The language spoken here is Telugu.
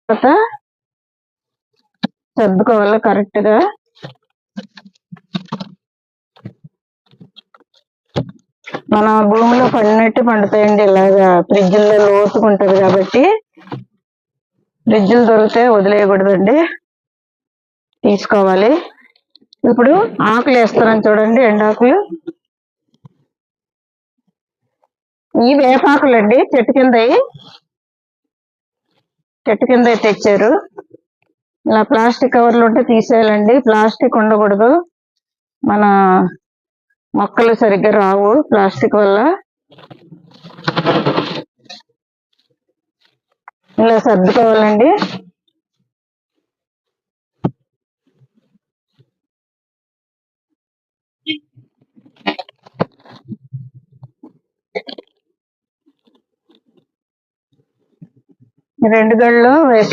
తర్వాత సర్దుకోవాలి కరెక్ట్ గా. మన భూమిలో పండినట్టు పండుతాయండి. ఇలాగా ఫ్రిడ్జ్లో లోతుకుంటది కాబట్టి ఫ్రిడ్జ్లు దొరికితే వదిలేయకూడదండి, తీసుకోవాలి. ఇప్పుడు ఆకులు వేస్తున్నాను చూడండి, ఎండాకులు. ఈ వేపాకులు అండి, చెట్టు కింద తెచ్చారు. ఇలా ప్లాస్టిక్ కవర్లు ఉంటే తీసేయాలండి, ప్లాస్టిక్ ఉండకూడదు. మన మొక్కలు సరిగ్గా రావు ప్లాస్టిక్ వల్ల. ఇలా సర్దుకోవాలండి. రెండు గళ్ళు వేసే